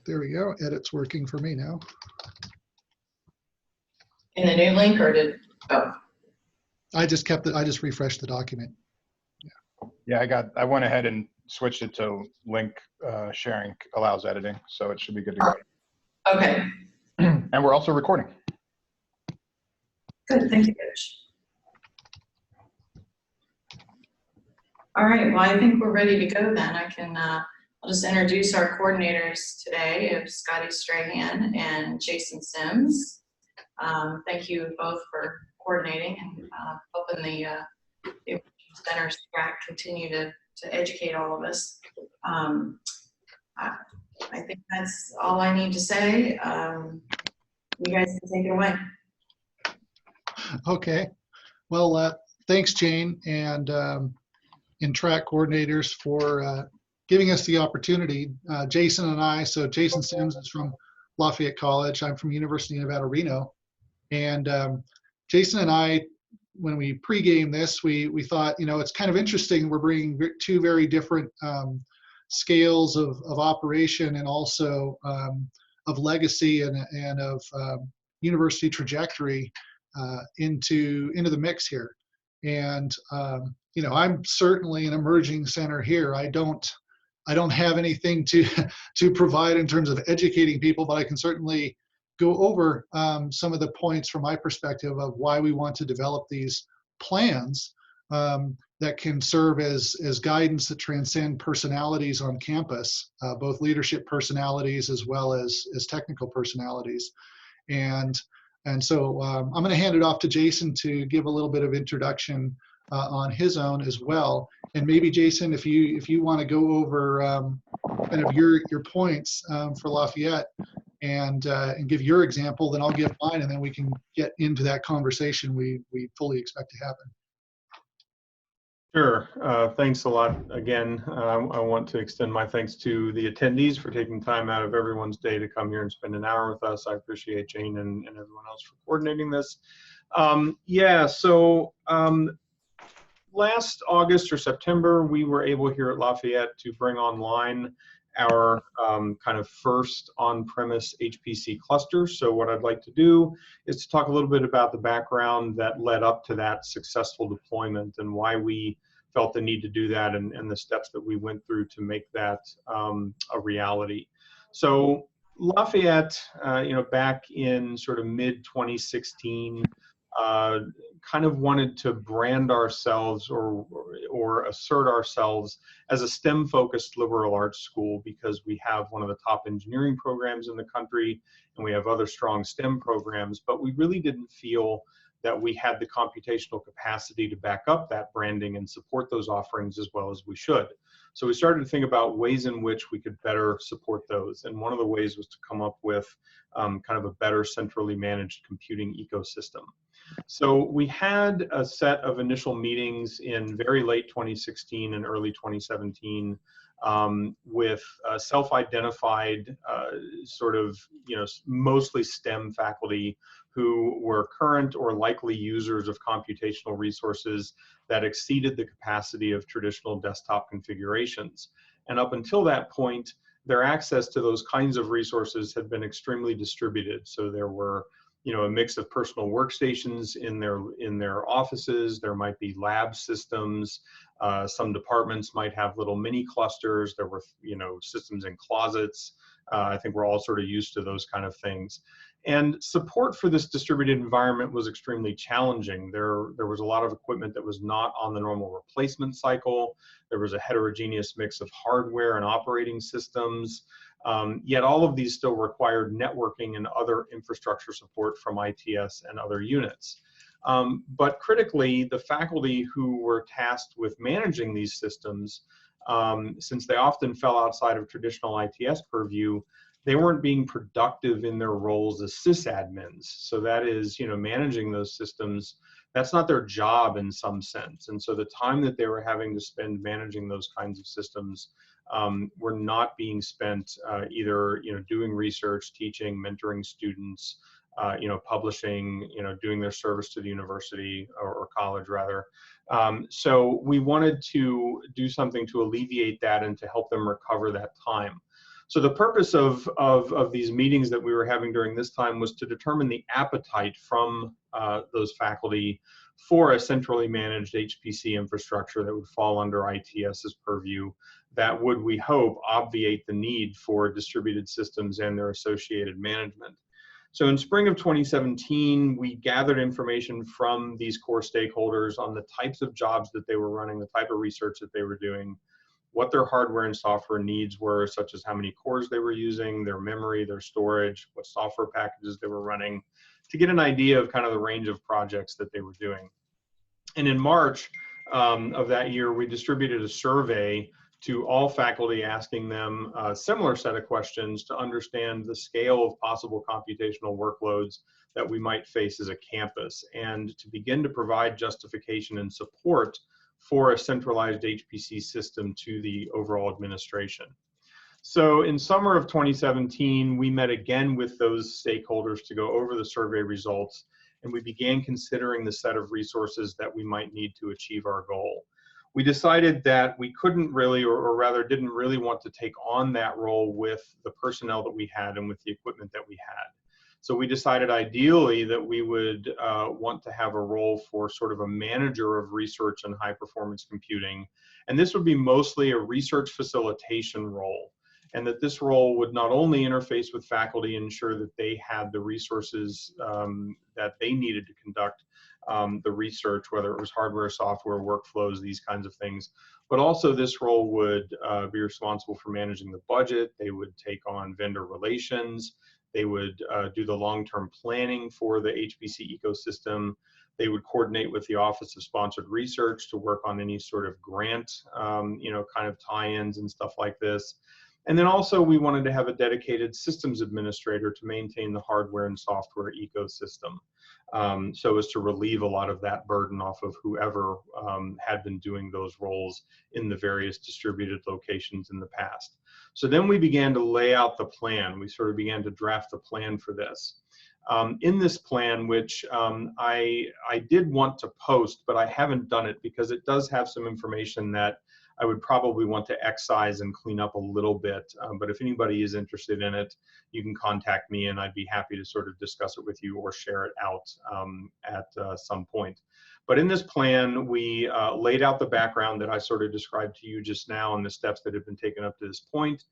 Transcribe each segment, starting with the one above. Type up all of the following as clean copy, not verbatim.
There we go. Edit's working for me now. In the new link, or did, oh. I just kept it, I just refreshed the document. Yeah, I went ahead and switched it to link sharing allows editing, so it should be good to go. Okay. And we're also recording. Good, thank you, Coach. All right, well, I think we're ready to go then. I can, I'll just introduce our coordinators today of Scotty Strahan and Jason Sims. Thank you both for coordinating and helping the centers track continue to educate all of us. I think that's all I need to say. You guys can take it away. Okay. Well, thanks, Jane, and track coordinators for giving us the opportunity. Jason and I, so Jason Sims is from Lafayette College. I'm from University of Nevada, Reno. And Jason and I, when we pregame this, we thought, you know, it's kind of interesting. We're bringing two very different scales of operation and also of legacy and of university trajectory into the mix here. And you know, I'm certainly an emerging center here. I don't have anything to provide in terms of educating people, but I can certainly go over some of the points from my perspective of why we want to develop these plans that can serve as guidance that transcend personalities on campus, both leadership personalities as well as technical personalities. And so I'm going to hand it off to Jason to give a little bit of introduction on his own as well. And maybe Jason, if you want to go over kind of your points for Lafayette and give your example, then I'll give mine, and then we can get into that conversation we fully expect to happen. Sure. Thanks a lot again. I want to extend my thanks to the attendees for taking time out of everyone's day to come here and spend an hour with us. I appreciate Jane and everyone else for coordinating this. Yeah, so last August or September, we were able here at Lafayette to bring online our kind of first on-premise HPC cluster. So what I'd like to do is to talk a little bit about the background that led up to that successful deployment and why we felt the need to do that and the steps that we went through to make that a reality. So Lafayette, you know, back in sort of mid-2016, kind of wanted to brand ourselves or assert ourselves as a STEM-focused liberal arts school because we have one of the top engineering programs in the country and we have other strong STEM programs, but we really didn't feel that we had the computational capacity to back up that branding and support those offerings as well as we should. So we started to think about ways in which we could better support those. And one of the ways was to come up with kind of a better centrally managed computing ecosystem. So we had a set of initial meetings in very late 2016 and early 2017 with self-identified sort of, you know, mostly STEM faculty who were current or likely users of computational resources that exceeded the capacity of traditional desktop configurations. And up until that point, their access to those kinds of resources had been extremely distributed. So there were, you know, a mix of personal workstations in their offices. There might be lab systems. Some departments might have little mini clusters. There were, you know, systems in closets. I think we're all sort of used to those kind of things. And support for this distributed environment was extremely challenging. There was a lot of equipment that was not on the normal replacement cycle. There was a heterogeneous mix of hardware and operating systems. Yet all of these still required networking and other infrastructure support from ITS and other units. But critically, the faculty who were tasked with managing these systems, since they often fell outside of traditional ITS purview, they weren't being productive in their roles as sysadmins. So that is, you know, managing those systems, that's not their job in some sense. And so the time that they were having to spend managing those kinds of systems were not being spent either, you know, doing research, teaching, mentoring students, you know, publishing, you know, doing their service to the university or college rather. So we wanted to do something to alleviate that and to help them recover that time. So the purpose of these meetings that we were having during this time was to determine the appetite from those faculty for a centrally managed HPC infrastructure that would fall under ITS's purview, that would, we hope, obviate the need for distributed systems and their associated management. So in spring of 2017, we gathered information from these core stakeholders on the types of jobs that they were running, the type of research that they were doing, what their hardware and software needs were, such as how many cores they were using, their memory, their storage, what software packages they were running, to get an idea of kind of the range of projects that they were doing. And in March of that year, we distributed a survey to all faculty, asking them a similar set of questions to understand the scale of possible computational workloads that we might face as a campus, and to begin to provide justification and support for a centralized HPC system to the overall administration. So in summer of 2017, we met again with those stakeholders to go over the survey results, and we began considering the set of resources that we might need to achieve our goal. We decided that we couldn't really, or rather didn't really want to take on that role with the personnel that we had and with the equipment that we had. So we decided ideally that we would want to have a role for sort of a manager of research and high performance computing. And this would be mostly a research facilitation role. And that this role would not only interface with faculty, ensure that they had the resources that they needed to conduct the research, whether it was hardware, software, workflows, these kinds of things, but also this role would be responsible for managing the budget. They would take on vendor relations. They would do the long-term planning for the HPC ecosystem. They would coordinate with the Office of Sponsored Research to work on any sort of grant, kind of tie-ins and stuff like this. And then also we wanted to have a dedicated systems administrator to maintain the hardware and software ecosystem, so as to relieve a lot of that burden off of whoever had been doing those roles in the various distributed locations in the past. So then we began to lay out the plan. We sort of began to draft the plan for this. In this plan, which I did want to post, but I haven't done it because it does have some information that I would probably want to excise and clean up a little bit. But if anybody is interested in it, you can contact me and I'd be happy to sort of discuss it with you or share it out at some point. But in this plan, we laid out the background that I sort of described to you just now and the steps that have been taken up to this point.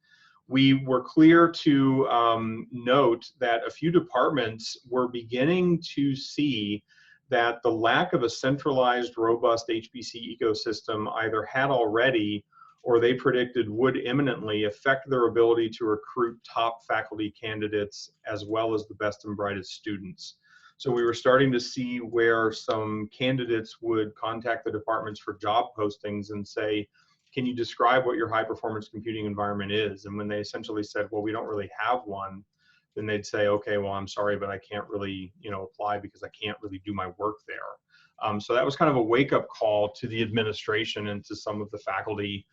We were clear to note that a few departments were beginning to see that the lack of a centralized, robust HPC ecosystem either had already or they predicted would imminently affect their ability to recruit top faculty candidates as well as the best and brightest students. So we were starting to see where some candidates would contact the departments for job postings and say, can you describe what your high performance computing environment is? And when they essentially said, well, we don't really have one, then they'd say, okay, well, I'm sorry, but I can't really, apply because I can't really do my work there. So that was kind of a wake-up call to the administration and to some of the faculty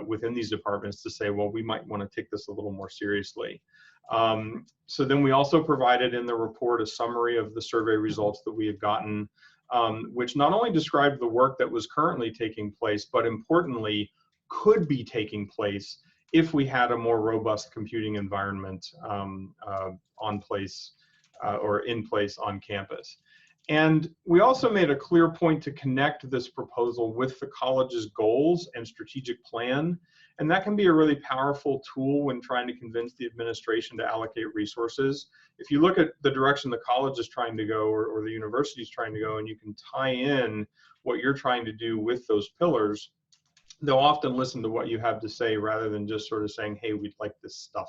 within these departments to say, well, we might want to take this a little more seriously. So then we also provided in the report a summary of the survey results that we had gotten, which not only described the work that was currently taking place, but importantly, could be taking place if we had a more robust computing environment on place or in place on campus. And we also made a clear point to connect this proposal with the college's goals and strategic plan. And that can be a really powerful tool when trying to convince the administration to allocate resources. If you look at the direction the college is trying to go or the university is trying to go, and you can tie in what you're trying to do with those pillars, they'll often listen to what you have to say rather than just sort of saying, hey, we'd like this stuff.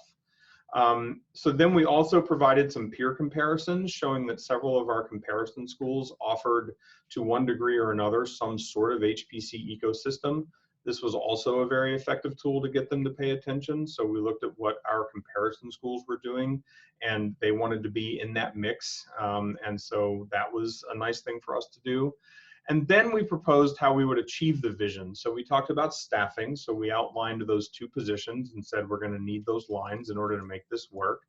So then we also provided some peer comparisons showing that several of our comparison schools offered to one degree or another some sort of HPC ecosystem. This was also a very effective tool to get them to pay attention. So we looked at what our comparison schools were doing and they wanted to be in that mix. And so that was a nice thing for us to do. And then we proposed how we would achieve the vision. So we talked about staffing. So we outlined those two positions and said we're going to need those lines in order to make this work.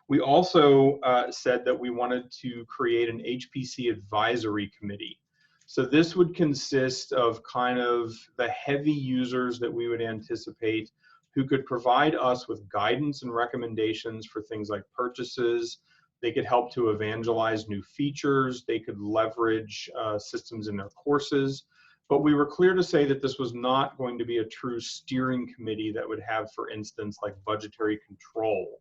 We also said that we wanted to create an HPC advisory committee. So this would consist of kind of the heavy users that we would anticipate who could provide us with guidance and recommendations for things like purchases. They could help to evangelize new features. They could leverage systems in their courses. But we were clear to say that this was not going to be a true steering committee that would have, for instance, like budgetary control,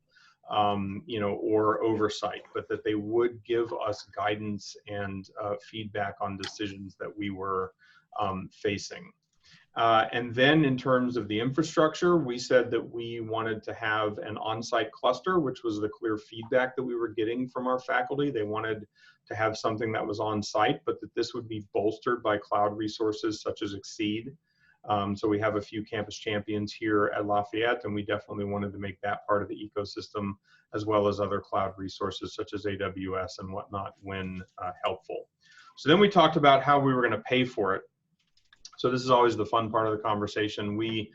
or oversight, but that they would give us guidance and feedback on decisions that we were facing. And then in terms of the infrastructure, we said that we wanted to have an on-site cluster, which was the clear feedback that we were getting from our faculty. They wanted to have something that was on-site, but that this would be bolstered by cloud resources such as Exceed. So we have a few campus champions here at Lafayette, and we definitely wanted to make that part of the ecosystem, as well as other cloud resources such as AWS and whatnot when helpful. So then we talked about how we were going to pay for it. So this is always the fun part of the conversation. We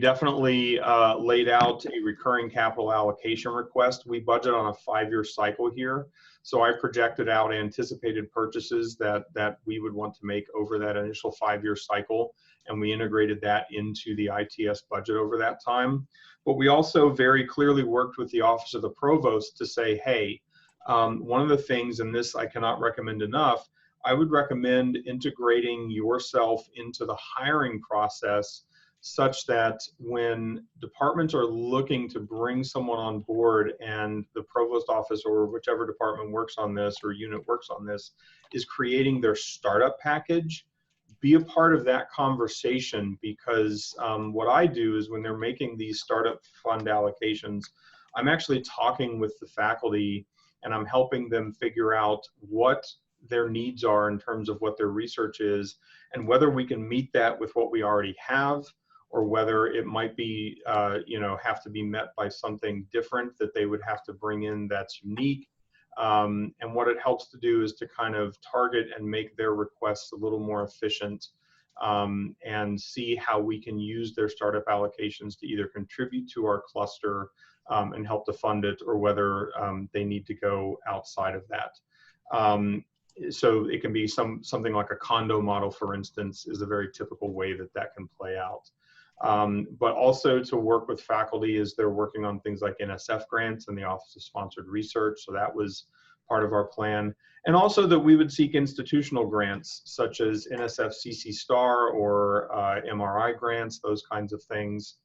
definitely laid out a recurring capital allocation request. We budget on a 5-year cycle here. So I projected out anticipated purchases that we would want to make over that initial 5-year cycle, and we integrated that into the ITS budget over that time. But we also very clearly worked with the Office of the Provost to say, hey, one of the things, and this I cannot recommend enough, I would recommend integrating yourself into the hiring process such that when departments are looking to bring someone on board and the provost office or whichever department works on this or unit works on this is creating their startup package, be a part of that conversation, because what I do is when they're making these startup fund allocations, I'm actually talking with the faculty and I'm helping them figure out what their needs are in terms of what their research is and whether we can meet that with what we already have, or whether it might be, have to be met by something different that they would have to bring in that's unique. And what it helps to do is to kind of target and make their requests a little more efficient, and see how we can use their startup allocations to either contribute to our cluster and help to fund it, or whether they need to go outside of that. So it can be something like a condo model, for instance, is a very typical way that can play out. But also to work with faculty as they're working on things like NSF grants and the Office of Sponsored Research. So that was part of our plan. And also that we would seek institutional grants such as NSF CC Star or MRI grants, those kinds of things.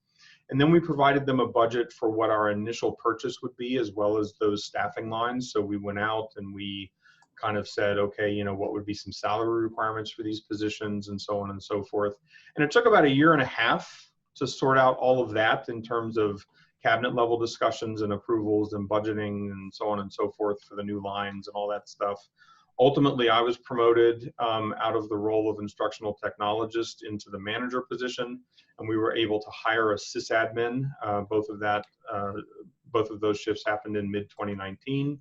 And then we provided them a budget for what our initial purchase would be, as well as those staffing lines. So we went out and we kind of said, okay, what would be some salary requirements for these positions and so on and so forth. And it took about 1.5 years to sort out all of that in terms of cabinet level discussions and approvals and budgeting and so on and so forth for the new lines and all that stuff. Ultimately, I was promoted out of the role of instructional technologist into the manager position, and we were able to hire a sysadmin. Both of those shifts happened in mid-2019.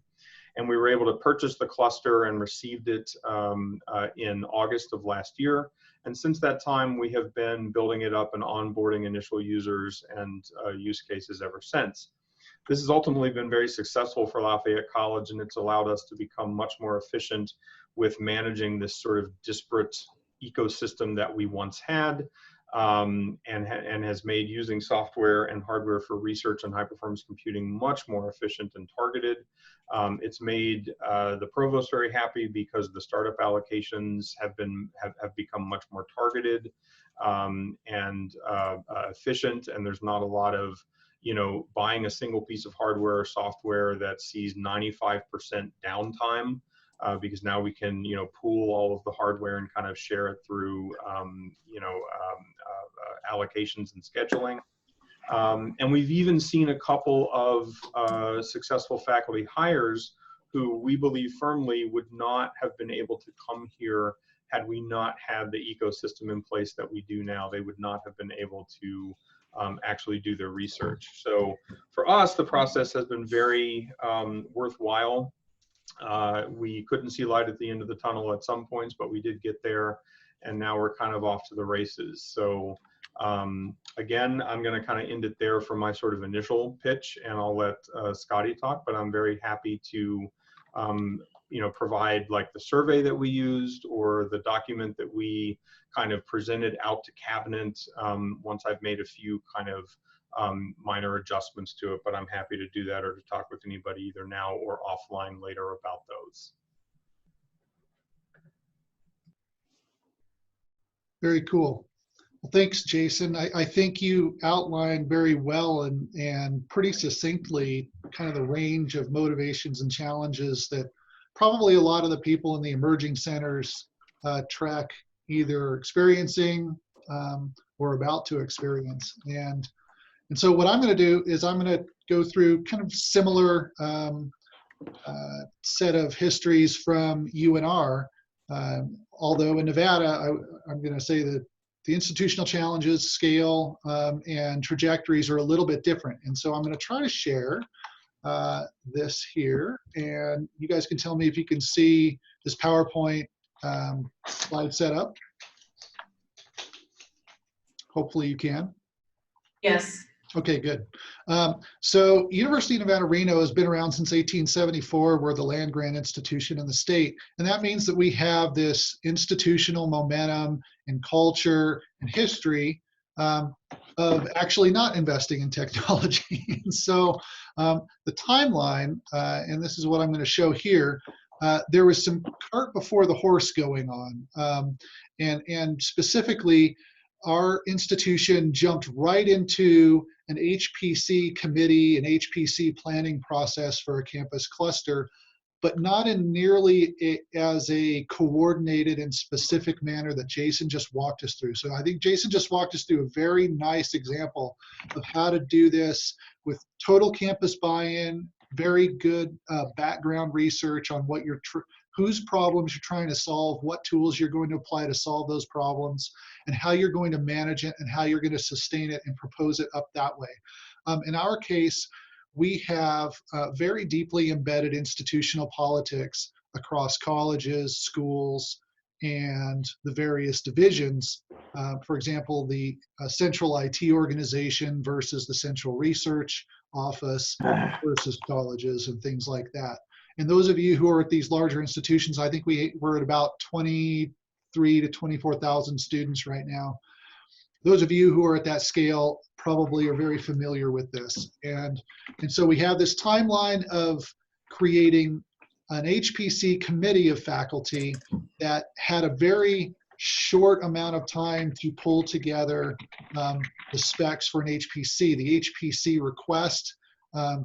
And we were able to purchase the cluster and received it in August of last year. And since that time, we have been building it up and onboarding initial users and use cases ever since. This has ultimately been very successful for Lafayette College, and it's allowed us to become much more efficient with managing this sort of disparate ecosystem that we once had, and has made using software and hardware for research and high performance computing much more efficient and targeted. It's made the provost very happy because the startup allocations have become much more targeted and efficient, and there's not a lot of buying a single piece of hardware or software that sees 95% downtime. Because now we can, pool all of the hardware and kind of share it through, allocations and scheduling. And we've even seen a couple of successful faculty hires who we believe firmly would not have been able to come here had we not had the ecosystem in place that we do now. They would not have been able to actually do their research. So for us, the process has been very worthwhile. We couldn't see light at the end of the tunnel at some points, but we did get there, and now we're kind of off to the races. So again, I'm going to kind of end it there for my sort of initial pitch, and I'll let Scotty talk, but I'm very happy to provide like the survey that we used or the document that we kind of presented out to cabinet once I've made a few kind of minor adjustments to it, but I'm happy to do that or to talk with anybody either now or offline later about those. Very cool. Well, thanks, Jason. I think you outlined very well and pretty succinctly kind of the range of motivations and challenges that probably a lot of the people in the emerging centers track either experiencing or about to experience. And so what I'm going to do is I'm going to go through kind of similar set of histories from UNR. Although in Nevada, I'm going to say that the institutional challenges, scale, and trajectories are a little bit different. And so I'm going to try to share this here. And you guys can tell me if you can see this PowerPoint slide setup. Hopefully you can. Yes. Okay, good. So University of Nevada, Reno has been around since 1874. We're the land grant institution in the state. And that means that we have this institutional momentum and culture and history of actually not investing in technology. And so the timeline, and this is what I'm going to show here, there was some cart before the horse going on. And specifically, our institution jumped right into an HPC committee, an HPC planning process for a campus cluster, but not in nearly as a coordinated and specific manner that Jason just walked us through. So I think Jason just walked us through a very nice example of how to do this with total campus buy-in, very good background research on what whose problems you're trying to solve, what tools you're going to apply to solve those problems, and how you're going to manage it and how you're going to sustain it and propose it up that way. In our case, we have very deeply embedded institutional politics across colleges, schools, and the various divisions. For example, the central IT organization versus the central research office versus colleges and things like that. And those of you who are at these larger institutions, I think we're at about 23 to 24,000 students right now. Those of you who are at that scale probably are very familiar with this. And so we have this timeline of creating an HPC committee of faculty that had a very short amount of time to pull together the specs for an HPC. The HPC request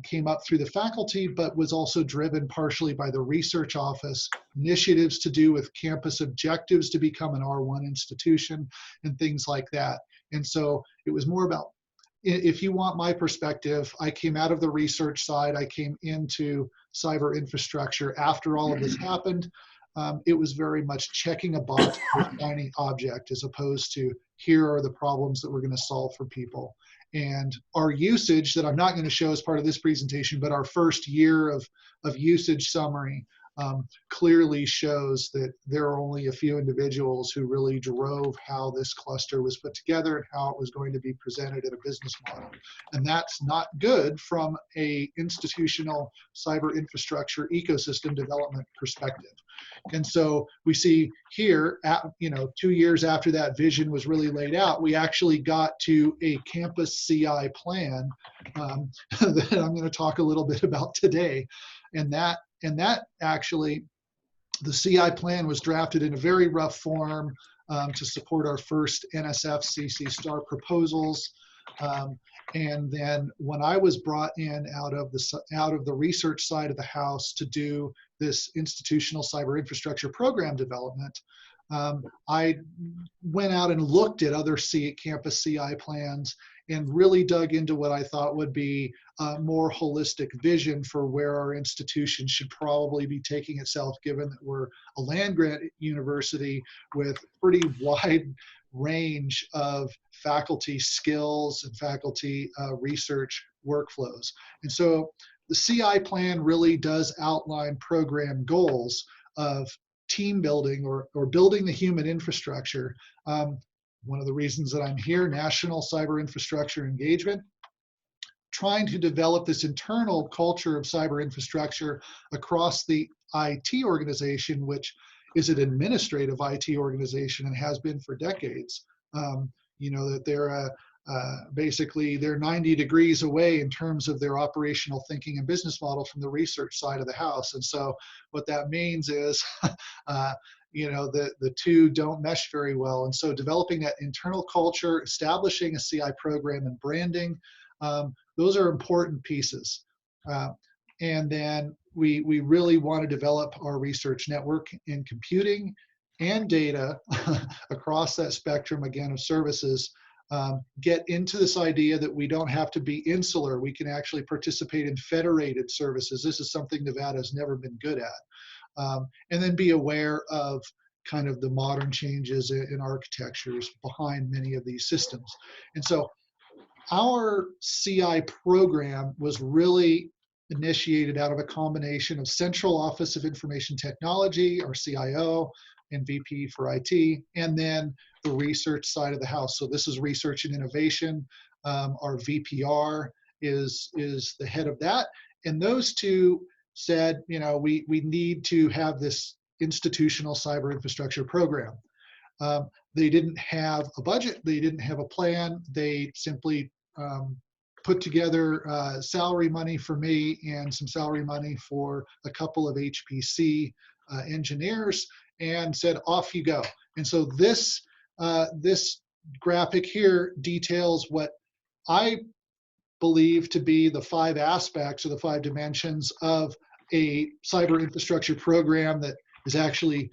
came up through the faculty, but was also driven partially by the research office, initiatives to do with campus objectives to become an R1 institution and things like that. And so it was more about, if you want my perspective, I came out of the research side, I came into cyber infrastructure after all of this happened. It was very much checking a box with a shiny object as opposed to here are the problems that we're going to solve for people. And our usage that I'm not going to show as part of this presentation, but our first year of usage summary clearly shows that there are only a few individuals who really drove how this cluster was put together and how it was going to be presented in a business model. And that's not good from a institutional cyber infrastructure ecosystem development perspective. And so we see here, 2 years after that vision was really laid out, we actually got to a campus CI plan that I'm going to talk a little bit about today. And that actually, the CI plan was drafted in a very rough form to support our first NSF CC star proposals. And then when I was brought in out of the research side of the house to do this institutional cyber infrastructure program development, I went out and looked at other campus CI plans and really dug into what I thought would be a more holistic vision for where our institution should probably be taking itself, given that we're a land grant university with pretty wide range of faculty skills and faculty research workflows. And so the CI plan really does outline program goals of team building or building the human infrastructure. One of the reasons that I'm here, National Cyber Infrastructure Engagement, trying to develop this internal culture of cyber infrastructure across the IT organization, which is an administrative IT organization and has been for decades. That they're basically they're 90 degrees away in terms of their operational thinking and business model from the research side of the house. And so what that means is, the two don't mesh very well. And so developing that internal culture, establishing a CI program and branding, those are important pieces. And then we really want to develop our research network in computing and data across that spectrum, again, of services. Get into this idea that we don't have to be insular. We can actually participate in federated services. This is something Nevada has never been good at. And then be aware of kind of the modern changes in architectures behind many of these systems. And so our CI program was really initiated out of a combination of Central Office of Information Technology, or CIO, and VP for IT, and then the research side of the house. So this is research and innovation. Our VPR is the head of that. And those two said, we need to have this institutional cyber infrastructure program. They didn't have a budget. They didn't have a plan. They simply put together salary money for me and some salary money for a couple of HPC engineers, and said, off you go. And so this graphic here details what I believe to be the 5 aspects or the 5 dimensions of a cyber infrastructure program that is actually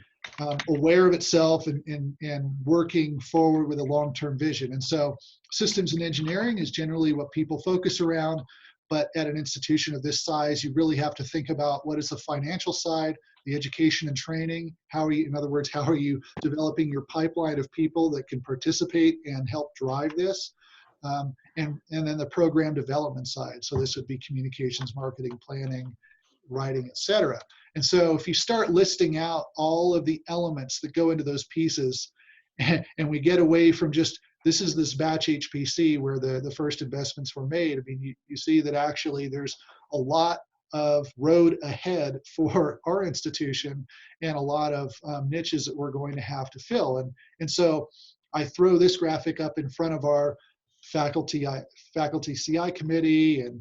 aware of itself and working forward with a long-term vision. And so systems and engineering is generally what people focus around, but at an institution of this size, you really have to think about what is the financial side, the education and training, in other words, how are you developing your pipeline of people that can participate and help drive this? And then the program development side. So this would be communications, marketing, planning, writing, et cetera. And so if you start listing out all of the elements that go into those pieces, and we get away from just, this is this batch HPC where the first investments were made, I mean, you see that actually there's a lot of road ahead for our institution and a lot of niches that we're going to have to fill. And so I throw this graphic up in front of our faculty CI committee and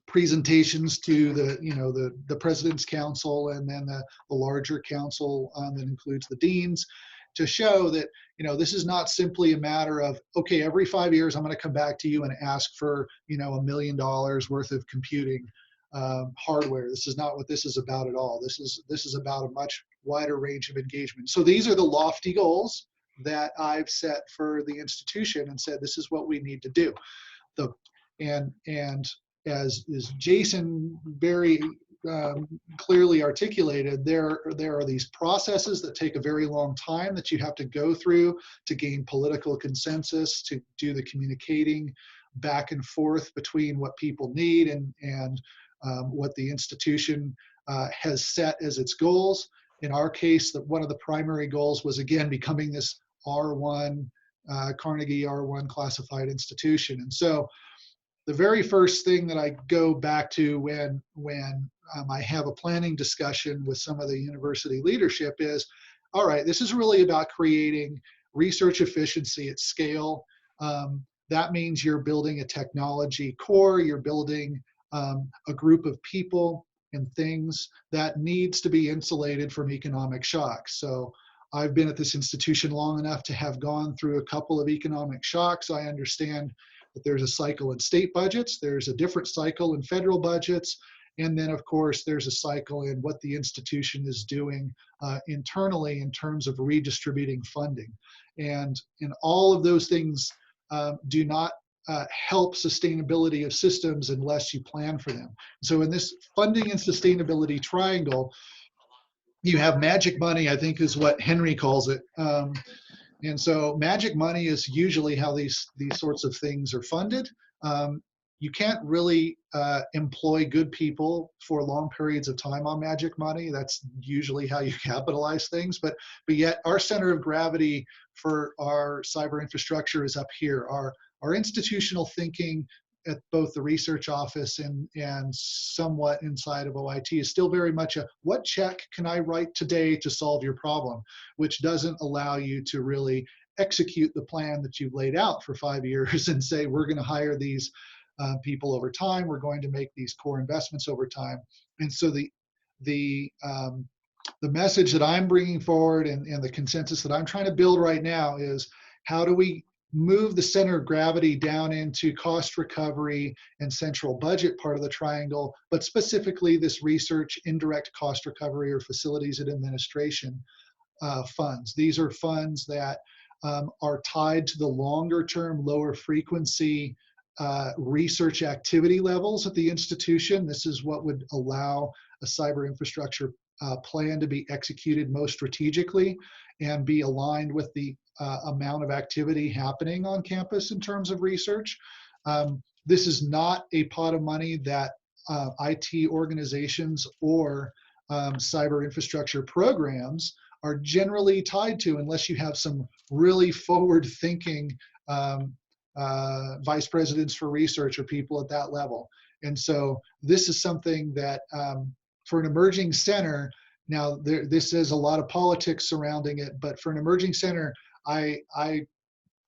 presentations to the President's Council, and then the larger council that includes the deans, to show that this is not simply a matter of, okay, every 5 years I'm going to come back to you and ask for $1 million worth of computing hardware. This is not what this is about at all. This is about a much wider range of engagement. So these are the lofty goals that I've set for the institution and said, this is what we need to do. And as Jason very clearly articulated, there are these processes that take a very long time that you have to go through to gain political consensus, to do the communicating back and forth between what people need and what the institution has set as its goals. In our case, one of the primary goals was, again, becoming this R1, Carnegie R1 classified institution. And so the very first thing that I go back to when I have a planning discussion with some of the university leadership is, all right, this is really about creating research efficiency at scale. That means you're building a technology core, you're building a group of people and things that needs to be insulated from economic shocks. So I've been at this institution long enough to have gone through a couple of economic shocks. I understand that there's a cycle in state budgets, there's a different cycle in federal budgets, and then of course there's a cycle in what the institution is doing internally in terms of redistributing funding. And all of those things do not help sustainability of systems unless you plan for them. So in this funding and sustainability triangle, you have magic money, I think is what Henry calls it. And so magic money is usually how these sorts of things are funded. You can't really employ good people for long periods of time on magic money. That's usually how you capitalize things. But yet our center of gravity for our cyber infrastructure is up here. Our institutional thinking at both the research office and somewhat inside of OIT is still very much a, what check can I write today to solve your problem, which doesn't allow you to really execute the plan that you've laid out for 5 years and say, we're going to hire these people over time. We're going to make these core investments over time. And so the message that I'm bringing forward and the consensus that I'm trying to build right now is, how do we move the center of gravity down into cost recovery and central budget part of the triangle, but specifically this research, indirect cost recovery, or facilities and administration funds. These are funds that are tied to the longer term, lower frequency research activity levels at the institution. This is what would allow a cyber infrastructure plan to be executed most strategically and be aligned with the amount of activity happening on campus in terms of research. This is not a pot of money that IT organizations or cyber infrastructure programs are generally tied to, unless you have some really forward-thinking vice presidents for research or people at that level. And so this is something that for an emerging center, now this is a lot of politics surrounding it, but for an emerging center, I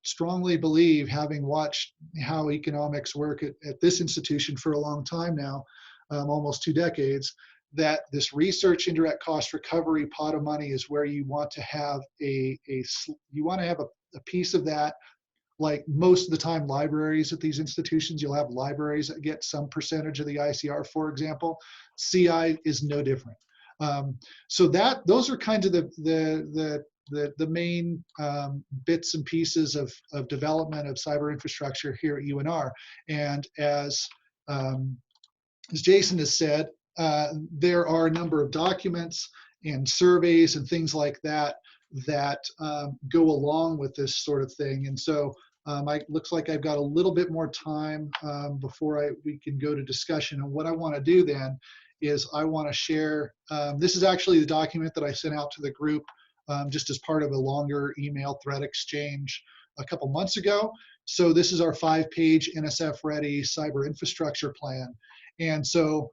strongly believe, having watched how economics work at this institution for a long time now, almost 2 decades, that this research indirect cost recovery pot of money is where you want to have a piece of that. Like most of the time, libraries at these institutions, you'll have libraries that get some percentage of the ICR, for example. CI is no different. So those are kind of the main bits and pieces of development of cyber infrastructure here at UNR. And as Jason has said, there are a number of documents and surveys and things like that that go along with this sort of thing. And so looks like I've got a little bit more time before we can go to discussion. And what I want to do then is I want to share, this is actually the document that I sent out to the group just as part of a longer email thread exchange a couple months ago. So this is our 5-page NSF ready cyber infrastructure plan. And so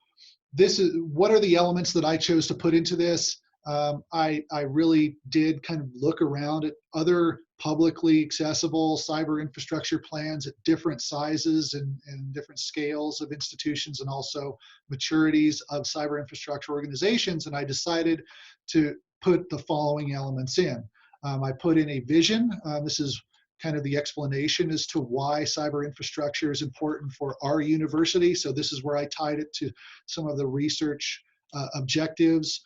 this is, what are the elements that I chose to put into this? I really did kind of look around at other publicly accessible cyber infrastructure plans at different sizes and different scales of institutions, and also maturities of cyber infrastructure organizations. And I decided to put the following elements in. I put in a vision. This is kind of the explanation as to why cyber infrastructure is important for our university. So this is where I tied it to some of the research objectives,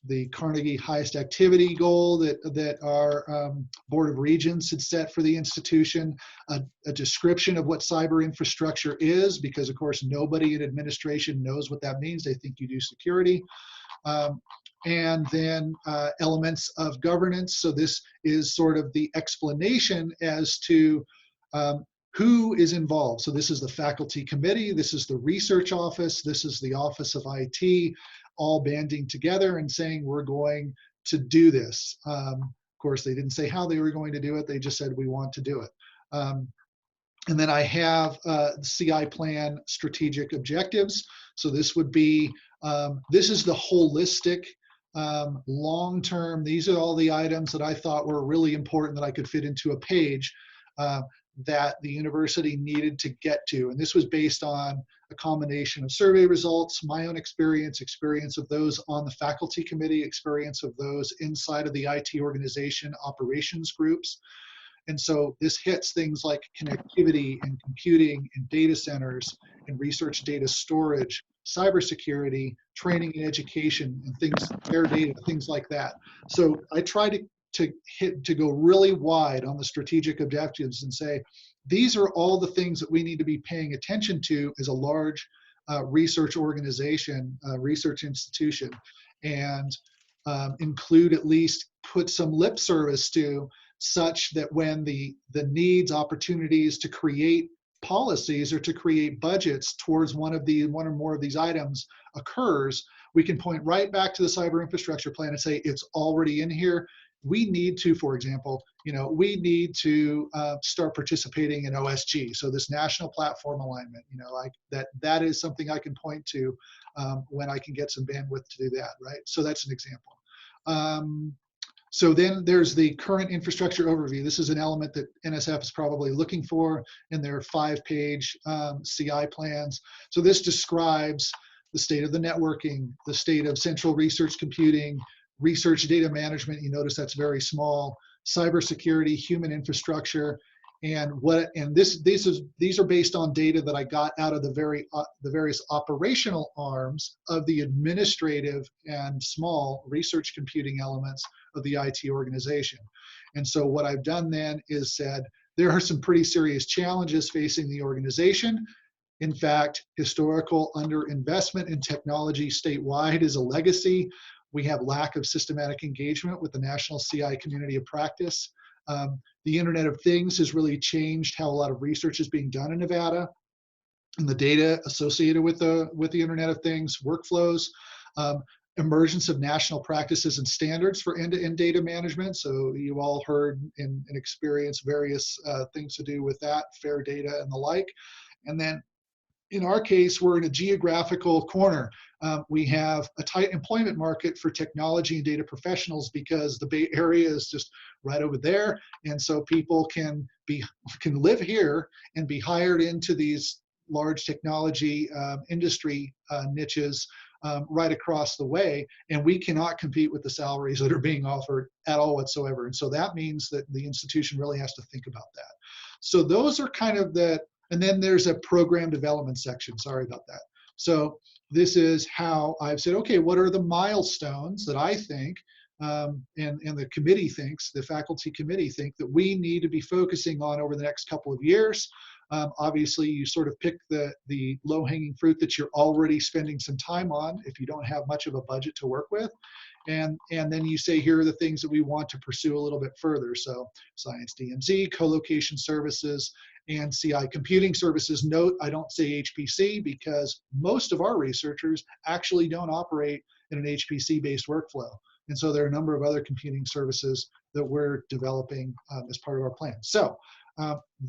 the Carnegie highest activity goal that our Board of Regents had set for the institution, a description of what cyber infrastructure is, because of course nobody in administration knows what that means. They think you do security. And then elements of governance. So this is sort of the explanation as to who is involved. So this is the faculty committee, this is the research office, this is the Office of IT, all banding together and saying we're going to do this. Of course, they didn't say how they were going to do it, they just said we want to do it. And then I have the CI plan strategic objectives. So this would be, this is the holistic long-term, these are all the items that I thought were really important that I could fit into a page that the university needed to get to. And this was based on a combination of survey results, my own experience of those on the faculty committee, experience of those inside of the IT organization operations groups. And so this hits things like connectivity and computing and data centers and research data storage, cybersecurity, training and education, and things, air data, things like that. So I try to go really wide on the strategic objectives and say, these are all the things that we need to be paying attention to as a large research organization, research institution, and include, at least put some lip service to, such that when the needs, opportunities to create policies or to create budgets towards one or more of these items occurs, we can point right back to the cyber infrastructure plan and say it's already in here. We need to, for example, we need to start participating in OSG. So this national platform alignment, like that is something I can point to when I can get some bandwidth to do that, right? So that's an example. So then there's the current infrastructure overview. This is an element that NSF is probably looking for in their 5-page CI plans. So this describes the state of the networking, the state of central research computing, research data management. You notice that's very small. Cybersecurity, human infrastructure, and these are based on data that I got out of the various operational arms of the administrative and small research computing elements of the IT organization. And so what I've done then is said there are some pretty serious challenges facing the organization. In fact, historical underinvestment in technology statewide is a legacy. We have lack of systematic engagement with the national CI community of practice. The Internet of Things has really changed how a lot of research is being done in Nevada, and the data associated with the Internet of Things, workflows, emergence of national practices and standards for end-to-end data management. So you all heard and experienced various things to do with that, fair data and the like. And then in our case, we're in a geographical corner. We have a tight employment market for technology and data professionals because the Bay Area is just right over there. And so people can live here and be hired into these large technology industry niches right across the way. And we cannot compete with the salaries that are being offered at all whatsoever. And so that means that the institution really has to think about that. So those are kind of and then there's a program development section. Sorry about that. So this is how I've said, okay, what are the milestones that I think, and the committee thinks, the faculty committee think that we need to be focusing on over the next couple of years. Obviously, you sort of pick the low-hanging fruit that you're already spending some time on if you don't have much of a budget to work with. And then you say, here are the things that we want to pursue a little bit further. So science DMZ, co-location services, and CI computing services. Note, I don't say HPC because most of our researchers actually don't operate in an HPC-based workflow. And so there are a number of other computing services that we're developing as part of our plan. So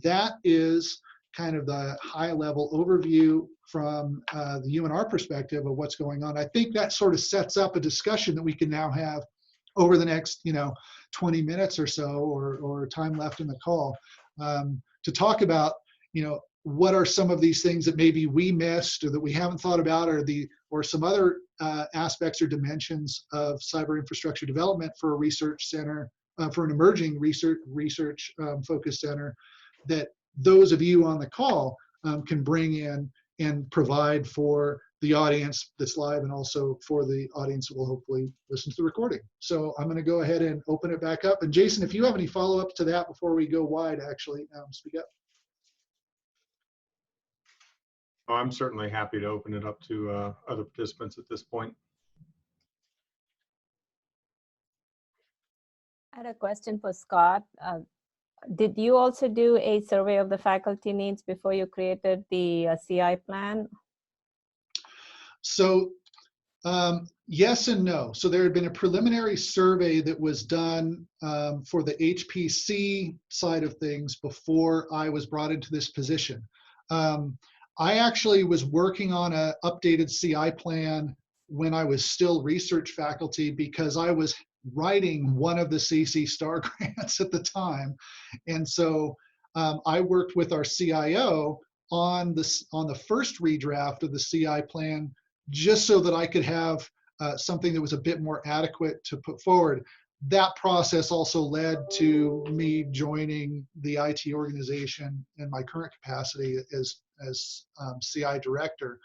that is kind of the high-level overview from the UNR perspective of what's going on. I think that sort of sets up a discussion that we can now have over the next 20 minutes or so, or time left in the call, to talk about what are some of these things that maybe we missed or that we haven't thought about, or some other aspects or dimensions of cyber infrastructure development for a research center, for an emerging research focused center, that those of you on the call can bring in and provide for the audience that's live, and also for the audience that will hopefully listen to the recording. So I'm going to go ahead and open it back up. And Jason, if you have any follow-up to that before we go wide, actually, speak up. Oh, I'm certainly happy to open it up to other participants at this point. I had a question for Scott. Did you also do a survey of the faculty needs before you created the CI plan? So yes and no. So there had been a preliminary survey that was done for the HPC side of things before I was brought into this position. I actually was working on an updated CI plan when I was still research faculty, because I was writing one of the CC STAR grants at the time. And so I worked with our CIO on the first redraft of the CI plan, just so that I could have something that was a bit more adequate to put forward. That process also led to me joining the IT organization in my current capacity as CI director.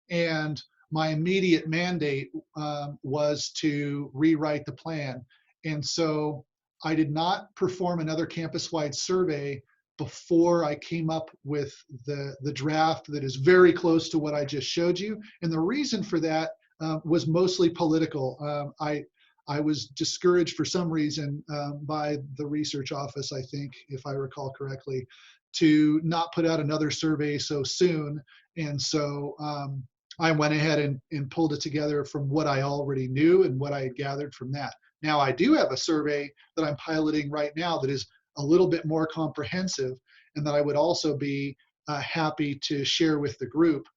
And my immediate mandate was to rewrite the plan. And so I did not perform another campus-wide survey before I came up with the draft that is very close to what I just showed you. And the reason for that was mostly political. I was discouraged for some reason by the research office, I think, if I recall correctly, to not put out another survey so soon. And so I went ahead and pulled it together from what I already knew and what I had gathered from that. Now I do have a survey that I'm piloting right now that is a little bit more comprehensive, and that I would also be happy to share with the group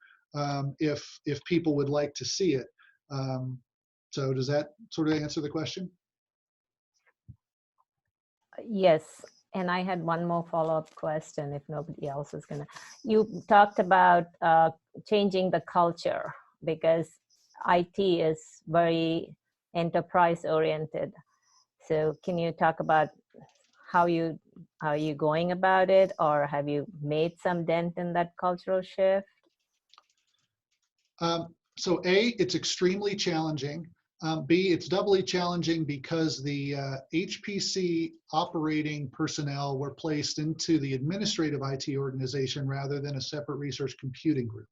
if people would like to see it. So does that sort of answer the question? Yes, and I had one more follow-up question if nobody else is gonna. You talked about changing the culture because IT is very enterprise oriented. So can you talk about how are you going about it, or have you made some dent in that cultural shift? So A, it's extremely challenging. B, it's doubly challenging because the HPC operating personnel were placed into the administrative IT organization rather than a separate research computing group.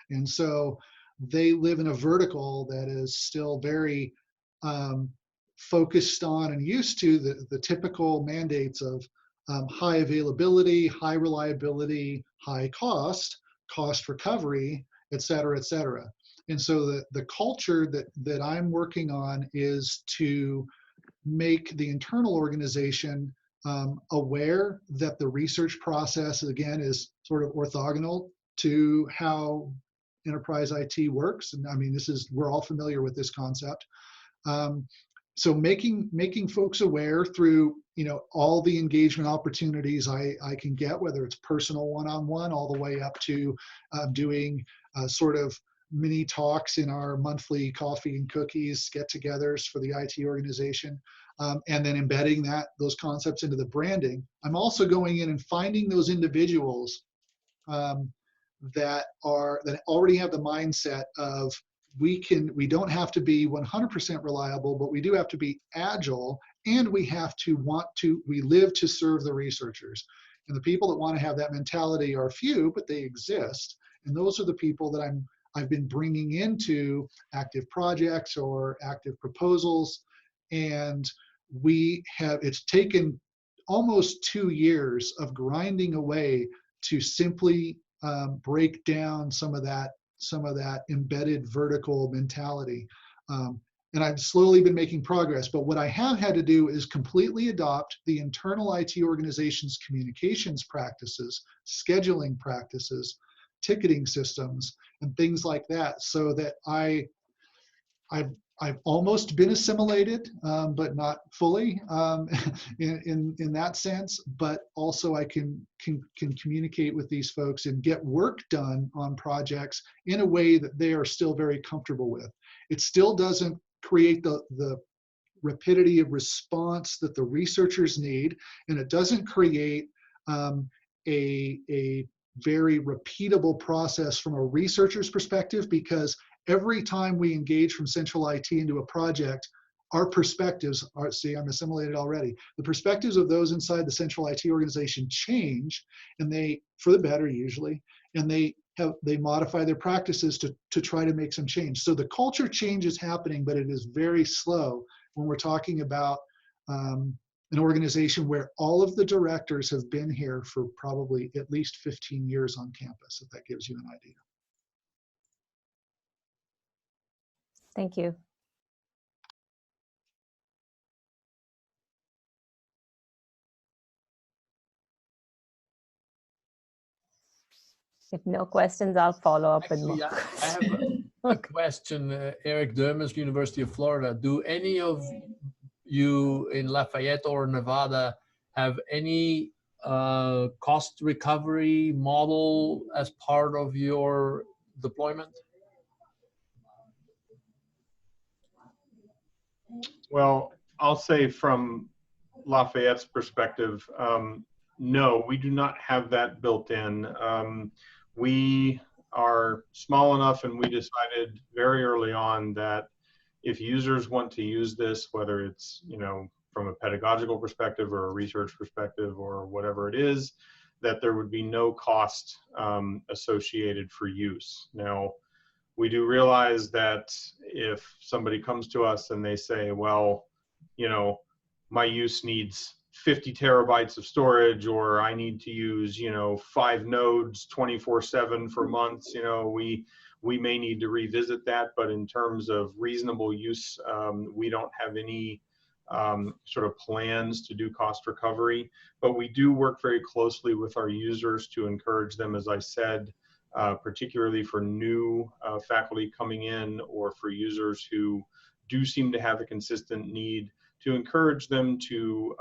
And so they live in a vertical that is still very focused on and used to the typical mandates of high availability, high reliability, high cost, cost recovery, et cetera, et cetera. And so the culture that I'm working on is to make the internal organization aware that the research process, again, is sort of orthogonal to how enterprise IT works. And I mean, we're all familiar with this concept. So making folks aware through, all the engagement opportunities I can get, whether it's personal one-on-one all the way up to doing sort of mini talks in our monthly coffee and cookies get-togethers for the IT organization, and then embedding those concepts into the branding. I'm also going in and finding those individuals that already have the mindset of we don't have to be 100% reliable, but we do have to be agile, and we live to serve the researchers. And the people that want to have that mentality are few, but they exist. And those are the people that I've been bringing into active projects or active proposals. And it's taken almost 2 years of grinding away to simply break down some of that embedded vertical mentality. And I've slowly been making progress, but what I have had to do is completely adopt the internal IT organization's communications practices, scheduling practices, ticketing systems, and things like that, so that I've almost been assimilated, but not fully in that sense. But also I can communicate with these folks and get work done on projects in a way that they are still very comfortable with. It still doesn't create the rapidity of response that the researchers need, and it doesn't create a very repeatable process from a researcher's perspective, because every time we engage from central IT into a project, our perspectives are, see, I'm assimilated already. The perspectives of those inside the central IT organization change, and they, for the better usually, and they modify their practices to try to make some change. So the culture change is happening, but it is very slow when we're talking about an organization where all of the directors have been here for probably at least 15 years on campus, if that gives you an idea. Thank you. If no questions, I'll follow up with more. Actually, I have a question. Eric Dermis, University of Florida. Do any of you in Lafayette or Nevada have any cost recovery model as part of your deployment? Well, I'll say from Lafayette's perspective, no, we do not have that built in. We are small enough, and we decided very early on that if users want to use this, whether it's, from a pedagogical perspective or a research perspective or whatever it is, that there would be no cost associated for use. Now, we do realize that if somebody comes to us and they say, well, my use needs 50 terabytes of storage, or I need to use, 5 nodes 24/7 for months, we may need to revisit that. But in terms of reasonable use, we don't have any sort of plans to do cost recovery. But we do work very closely with our users to encourage them, as I said, particularly for new faculty coming in, or for users who do seem to have a consistent need, to encourage them to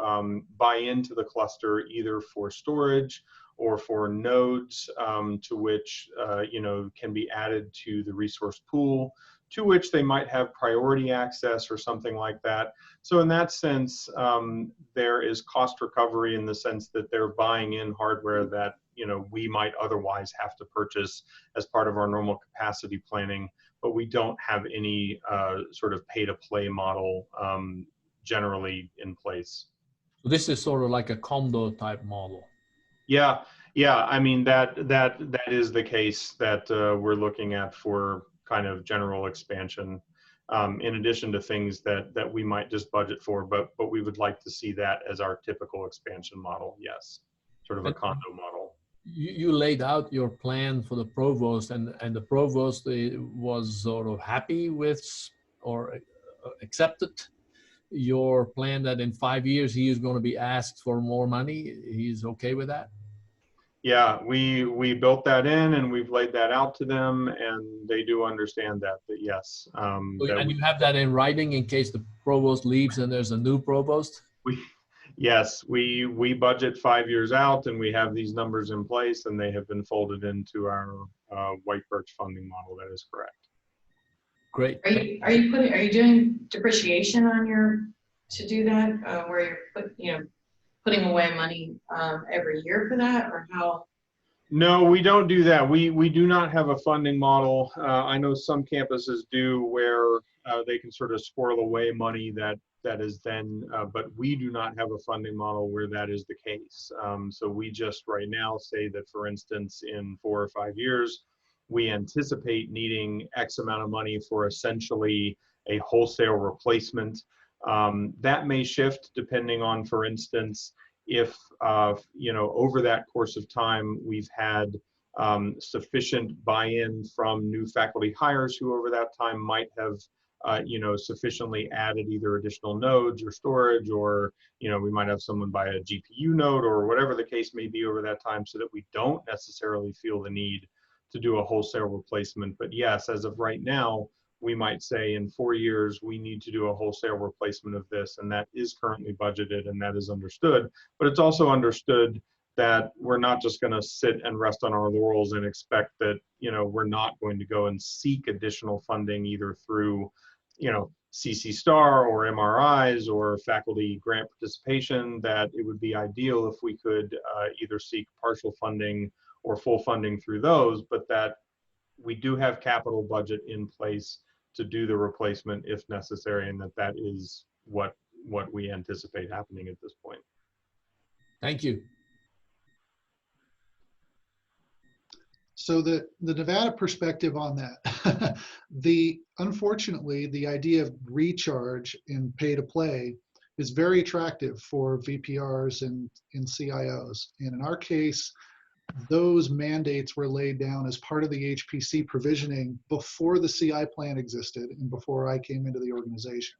buy into the cluster either for storage or for nodes to which can be added to the resource pool, to which they might have priority access or something like that. So in that sense, there is cost recovery in the sense that they're buying in hardware that we might otherwise have to purchase as part of our normal capacity planning, but we don't have any sort of pay-to-play model generally in place. So this is sort of like a condo type model. Yeah. I mean, that is the case that we're looking at for kind of general expansion, in addition to things that we might just budget for, but we would like to see that as our typical expansion model. Yes, sort of a condo model. You laid out your plan for the provost, and the provost was sort of happy with or accepted your plan that in 5 years he is going to be asked for more money. He's okay with that? Yeah, we built that in and we've laid that out to them, and they do understand that yes. And you have that in writing in case the provost leaves and there's a new provost? Yes, we budget 5 years out, and we have these numbers in place, and they have been folded into our White Birch funding model. That is correct. Great. Are you doing depreciation on to do that, where you're putting away money every year for that, or how? No, we don't do that. We do not have a funding model. I know some campuses do, where they can sort of squirrel away money that is then, but we do not have a funding model where that is the case. So we just right now say that, for instance, in 4 or 5 years, we anticipate needing X amount of money for essentially a wholesale replacement. That may shift depending on, for instance, if over that course of time we've had sufficient buy-in from new faculty hires who over that time might have sufficiently added either additional nodes or storage, or we might have someone buy a GPU node or whatever the case may be over that time, so that we don't necessarily feel the need to do a wholesale replacement. But yes, as of right now, we might say in 4 years, we need to do a wholesale replacement of this, and that is currently budgeted, and that is understood. But it's also understood that we're not just going to sit and rest on our laurels and expect that, we're not going to go and seek additional funding either through, CC Star or MRIs or faculty grant participation. That it would be ideal if we could either seek partial funding or full funding through those, but that we do have capital budget in place to do the replacement if necessary, and that is what we anticipate happening at this point. Thank you. So the Nevada perspective on that, unfortunately, the idea of recharge and pay to play is very attractive for VPRs and CIOs. And in our case, those mandates were laid down as part of the HPC provisioning before the CI plan existed and before I came into the organization.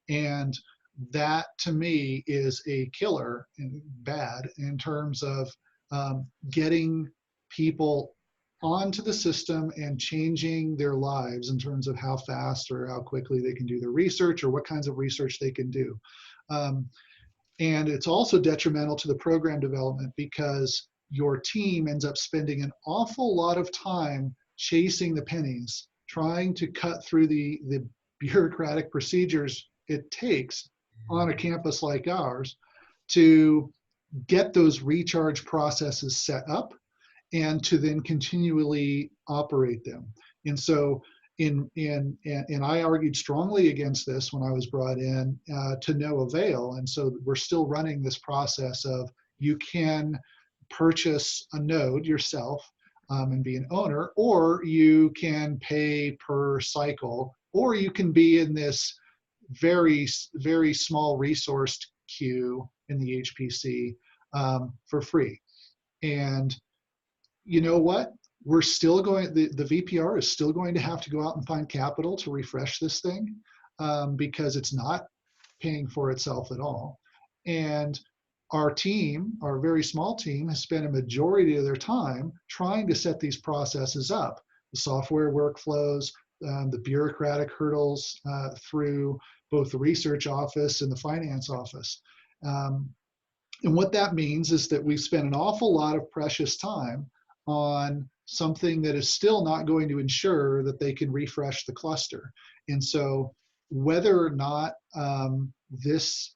And that, to me, is a killer and bad in terms of getting people onto the system and changing their lives in terms of how fast or how quickly they can do their research or what kinds of research they can do. And it's also detrimental to the program development, because your team ends up spending an awful lot of time chasing the pennies, trying to cut through the bureaucratic procedures it takes on a campus like ours to get those recharge processes set up and to then continually operate them. And so and I argued strongly against this when I was brought in, to no avail. And so we're still running this process of, you can purchase a node yourself and be an owner, or you can pay per cycle, or you can be in this very, very small resourced queue in the HPC for free. And you know what? We're still going, the VPR is still going to have to go out and find capital to refresh this thing, because it's not paying for itself at all. And our team, our very small team, has spent a majority of their time trying to set these processes up, the software workflows, the bureaucratic hurdles through both the research office and the finance office. And what that means is that we spend an awful lot of precious time on something that is still not going to ensure that they can refresh the cluster. And so whether or not this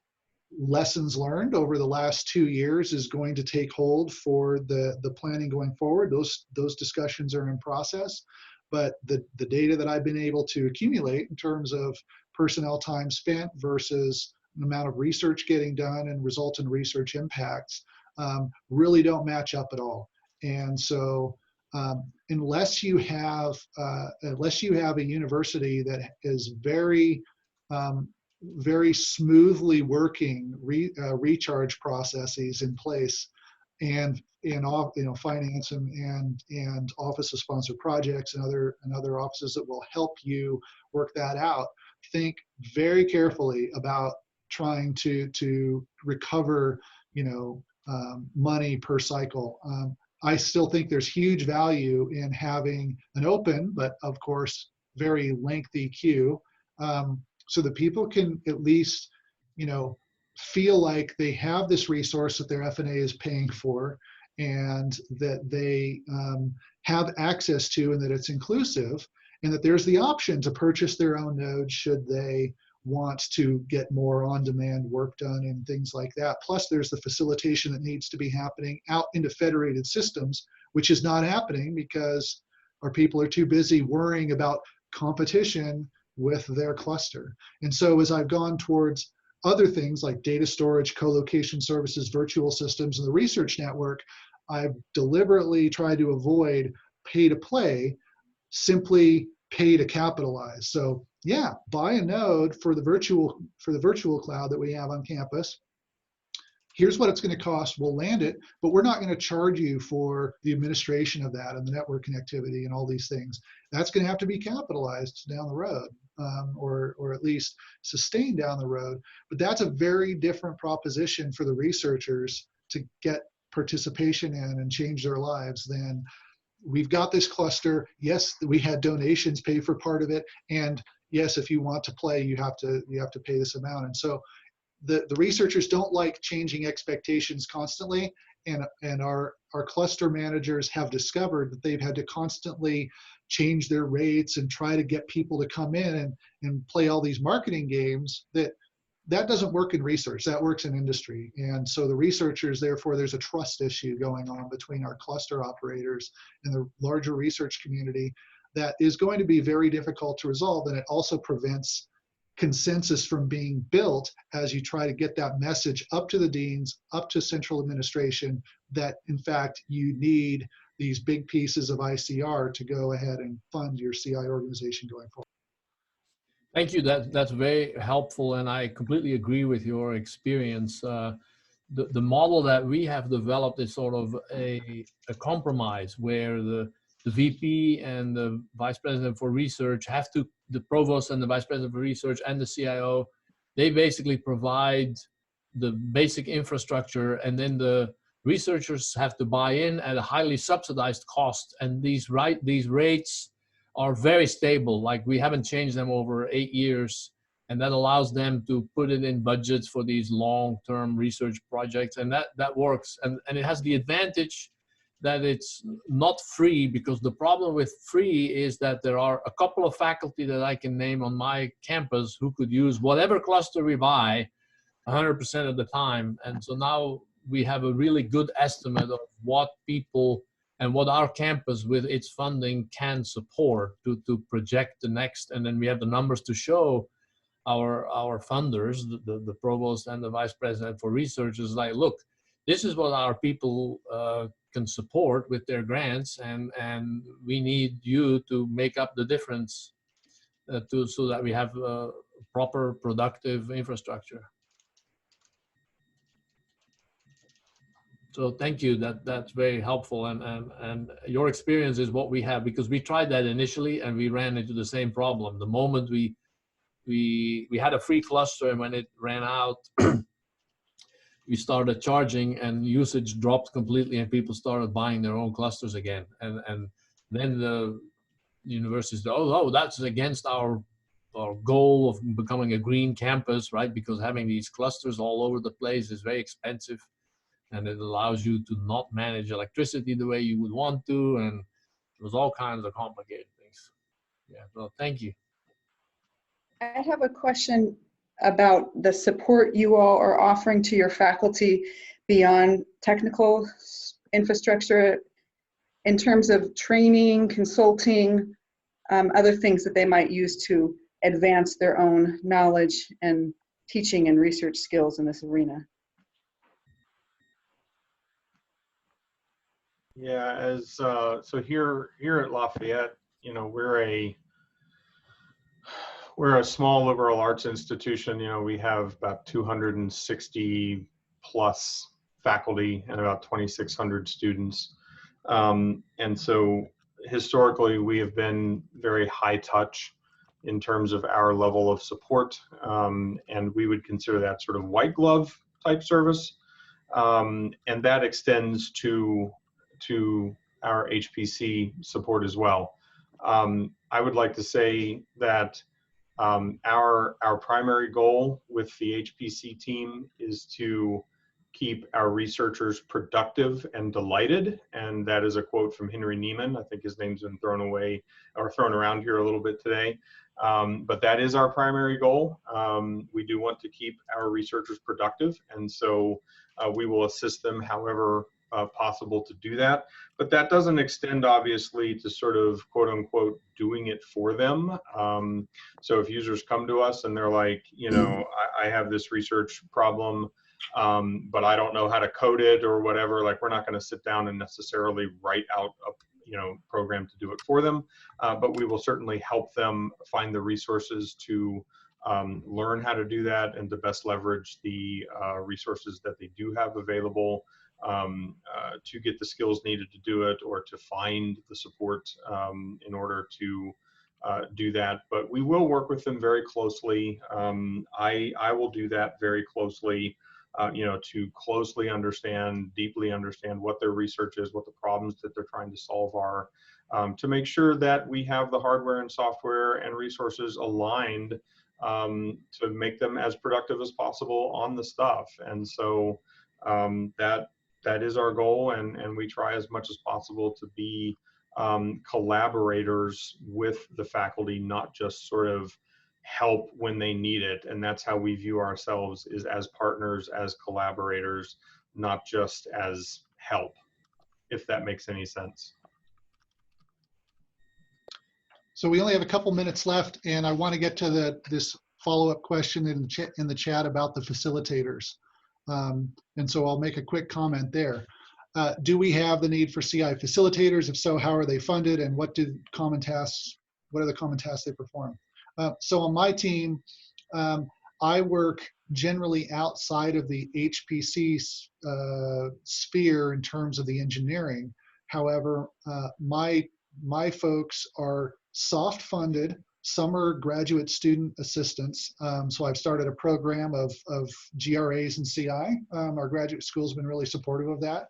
lessons learned over the last 2 years is going to take hold for the planning going forward, those discussions are in process. But the data that I've been able to accumulate in terms of personnel time spent versus the amount of research getting done and resultant research impacts really don't match up at all. And so unless you have a university that is very very smoothly working recharge processes in place, and finance and office of sponsored projects and other offices that will help you work that out, think very carefully about trying to recover money per cycle. I still think there's huge value in having an open, but of course, very lengthy queue, so that people can at least, feel like they have this resource that their F&A is paying for, and that they have access to, and that it's inclusive, and that there's the option to purchase their own nodes should they want to get more on-demand work done and things like that. Plus, there's the facilitation that needs to be happening out into federated systems, which is not happening because our people are too busy worrying about competition with their cluster. And so as I've gone towards other things like data storage, co-location services, virtual systems, and the research network, I've deliberately tried to avoid pay to play, simply pay to capitalize. So yeah, buy a node for the virtual cloud that we have on campus. Here's what it's going to cost. We'll land it, but we're not going to charge you for the administration of that and the network connectivity and all these things. That's going to have to be capitalized down the road, or at least sustained down the road. But that's a very different proposition for the researchers to get participation in and change their lives than we've got this cluster. Yes, we had donations pay for part of it, and yes, if you want to play, you have to pay this amount. And so the researchers don't like changing expectations constantly, and our cluster managers have discovered that they've had to constantly change their rates and try to get people to come in and play all these marketing games. That doesn't work in research, that works in industry. And so the researchers, therefore, there's a trust issue going on between our cluster operators and the larger research community that is going to be very difficult to resolve, and it also prevents consensus from being built as you try to get that message up to the deans, up to central administration, that in fact you need these big pieces of ICR to go ahead and fund your CI organization going forward. Thank you. That's very helpful, and I completely agree with your experience. The model that we have developed is sort of a compromise where the VP and the vice president for research have to, the provost and the vice president for research and the CIO, they basically provide the basic infrastructure, and then the researchers have to buy in at a highly subsidized cost. And these rates are very stable. Like, we haven't changed them over 8 years, and that allows them to put it in budgets for these long-term research projects, and that works. And it has the advantage that it's not free, because the problem with free is that there are a couple of faculty that I can name on my campus who could use whatever cluster we buy 100% of the time. And so now we have a really good estimate of what people and what our campus with its funding can support to project the next. And then we have the numbers to show our funders, the provost and the vice president for research, is like, look, this is what our people can support with their grants, and we need you to make up the difference so that we have proper productive infrastructure. So thank you, that's very helpful, and your experience is what we have, because we tried that initially and we ran into the same problem. The moment we had a free cluster, and when it ran out, we started charging, and usage dropped completely, and people started buying their own clusters again. And then universities, oh, that's against our goal of becoming a green campus, right? Because having these clusters all over the place is very expensive, and it allows you to not manage electricity the way you would want to, and there's all kinds of complicated things. Yeah, well, thank you. I have a question about the support you all are offering to your faculty beyond technical infrastructure in terms of training, consulting, other things that they might use to advance their own knowledge and teaching and research skills in this arena. Yeah, as so here at Lafayette, you know, we're a small liberal arts institution. You know, we have about 260 plus faculty and about 2,600 students. And so historically, we have been very high touch in terms of our level of support. And we would consider that sort of white glove type service. And that extends to our HPC support as well. I would like to say that our primary goal with the HPC team is to keep our researchers productive and delighted, and that is a quote from Henry Neiman. I think his name's been thrown away or thrown around here a little bit today, but that is our primary goal. We do want to keep our researchers productive, and so we will assist them however possible to do that. But that doesn't extend, obviously, to sort of quote unquote doing it for them. So if users come to us and they're like, you know, I have this research problem, but I don't know how to code it or whatever, like we're not going to sit down and necessarily write out a program to do it for them. But we will certainly help them find the resources to learn how to do that and to best leverage the resources that they do have available to get the skills needed to do it, or to find the support in order to do that. But we will work with them very closely. I will do that very closely, to closely understand, deeply understand what their research is, what the problems that they're trying to solve are, to make sure that we have the hardware and software and resources aligned to make them as productive as possible on the stuff. And so that is our goal, and we try as much as possible to be collaborators with the faculty, not just sort of help when they need it. And that's how we view ourselves, is as partners, as collaborators, not just as help, if that makes any sense. So we only have a couple minutes left, and I want to get to this follow-up question in the chat about the facilitators. And so I'll make a quick comment there. Do we have the need for CI facilitators? If so, how are they funded, and what are the common tasks they perform? So on my team, I work generally outside of the HPC sphere in terms of the engineering. However, my folks are soft funded. Some are graduate student assistants. So I've started a program of GRAs and CI. Our graduate school's been really supportive of that.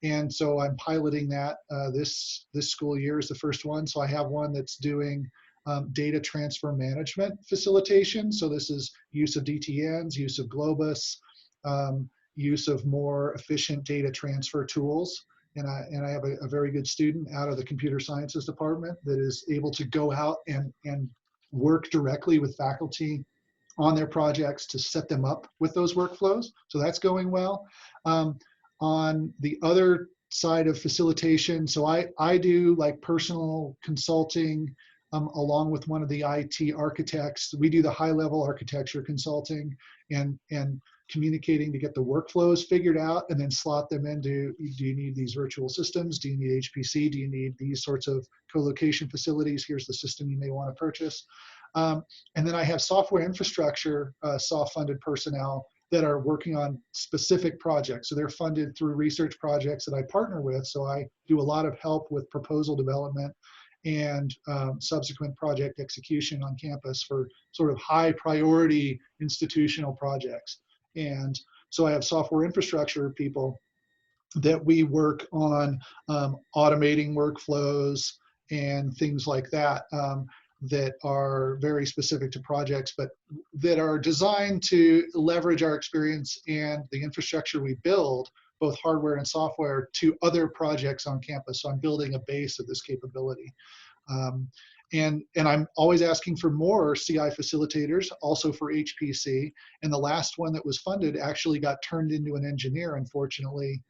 And so I'm piloting that this school year is the first one. So I have one that's doing data transfer management facilitation. So this is use of DTNs, use of Globus, use of more efficient data transfer tools. And I have a very good student out of the computer sciences department that is able to go out and work directly with faculty on their projects to set them up with those workflows. So that's going well. On the other side of facilitation, so I do like personal consulting along with one of the IT architects. We do the high-level architecture consulting and communicating to get the workflows figured out, and then slot them into, do you need these virtual systems? Do you need HPC? Do you need these sorts of co-location facilities? Here's the system you may want to purchase. And then I have software infrastructure, soft-funded personnel that are working on specific projects. So they're funded through research projects that I partner with. So I do a lot of help with proposal development and subsequent project execution on campus for sort of high priority institutional projects. And so I have software infrastructure people that we work on automating workflows and things like that that are very specific to projects, but that are designed to leverage our experience and the infrastructure we build, both hardware and software, to other projects on campus. So I'm building a base of this capability. And I'm always asking for more CI facilitators, also for HPC. And the last one that was funded actually got turned into an engineer, unfortunately.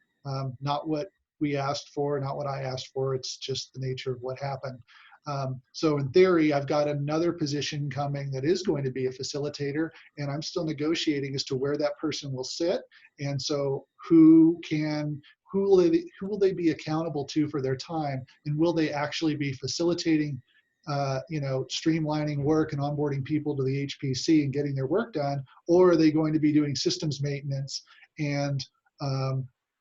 Not what we asked for, not what I asked for. It's just the nature of what happened. So in theory, I've got another position coming that is going to be a facilitator, and I'm still negotiating as to where that person will sit. And so who will they be accountable to for their time, and will they actually be facilitating streamlining work and onboarding people to the HPC and getting their work done, or are they going to be doing systems maintenance and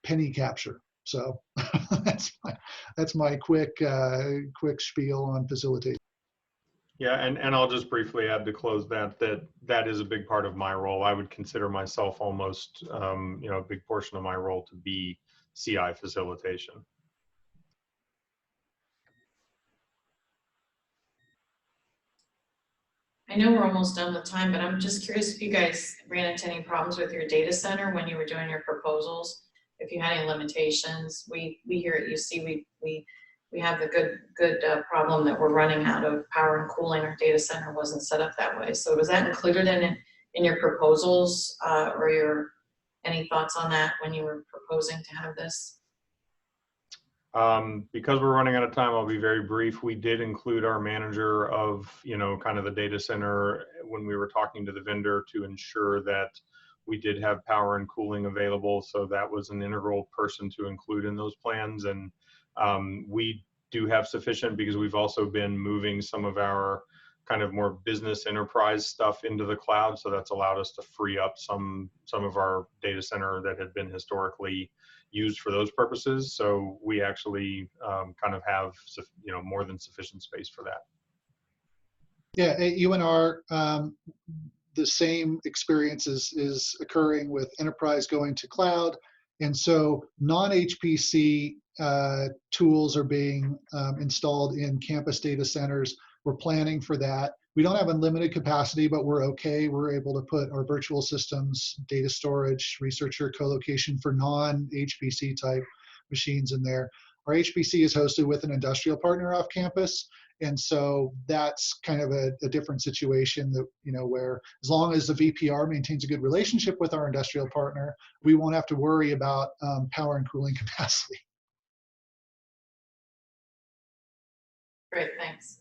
penny capture? So that's my quick spiel on facilitating. Yeah, and I'll just briefly add to close that is a big part of my role. I would consider myself almost a big portion of my role to be CI facilitation. I know we're almost done with time, but I'm just curious if you guys ran into any problems with your data center when you were doing your proposals. If you had any limitations, we here at UC we have the good problem that we're running out of power and cooling. Our data center wasn't set up that way. So was that included in your proposals or any thoughts on that when you were proposing to have this? Because we're running out of time, I'll be very brief. We did include our manager of, kind of the data center when we were talking to the vendor to ensure that we did have power and cooling available. So that was an integral person to include in those plans. And we do have sufficient, because we've also been moving some of our kind of more business enterprise stuff into the cloud. So that's allowed us to free up some of our data center that had been historically used for those purposes. So we actually kind of have, more than sufficient space for that. Yeah, at UNR, the same experience is occurring with enterprise going to cloud. And so non-HPC tools are being installed in campus data centers. We're planning for that. We don't have unlimited capacity, but we're okay. We're able to put our virtual systems, data storage, researcher co-location for non-HPC type machines in there. Our HPC is hosted with an industrial partner off campus. And so that's kind of a different situation that, where as long as the VPR maintains a good relationship with our industrial partner, we won't have to worry about power and cooling capacity. Great, thanks.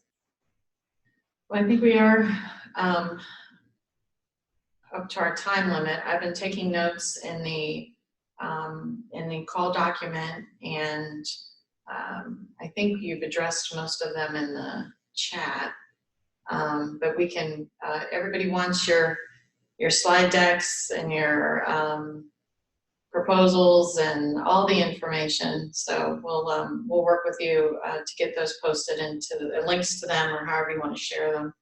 Well, I think we are up to our time limit. I've been taking notes in the call document, and I think you've addressed most of them in the chat. But we can. Everybody wants your slide decks and your proposals and all the information. So we'll work with you to get those posted into the links to them, or however you want to share them.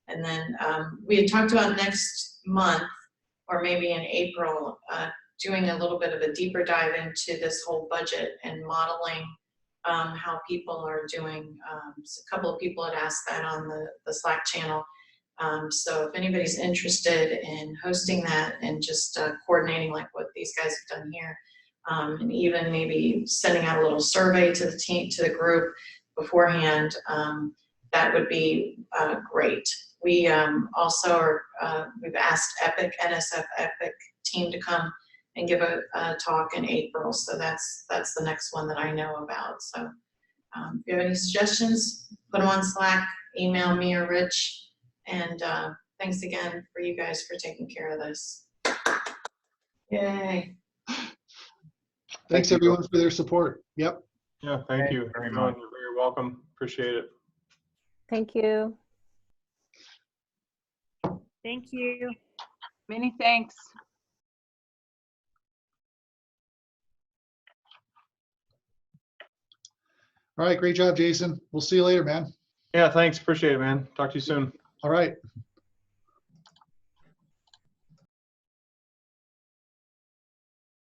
And then we had talked about next month, or maybe in April, doing a little bit of a deeper dive into this whole budget and modeling how people are doing. A couple of people had asked that on the Slack channel. So if anybody's interested in hosting that and just coordinating like what these guys have done here, and even maybe sending out a little survey to the team, to the group beforehand, that would be great. We also are, we've asked NSF Epic team to come and give a talk in April. So that's the next one that I know about. So if you have any suggestions, put them on Slack, email me or Rich. And thanks again for you guys for taking care of this. Yay. Thanks everyone for their support. Yep. Yeah, thank you very much. You're very welcome. Appreciate it. Thank you. Thank you. Many thanks. All right, great job, Jason. We'll see you later, man. Yeah, thanks. Appreciate it, man. Talk to you soon. All right.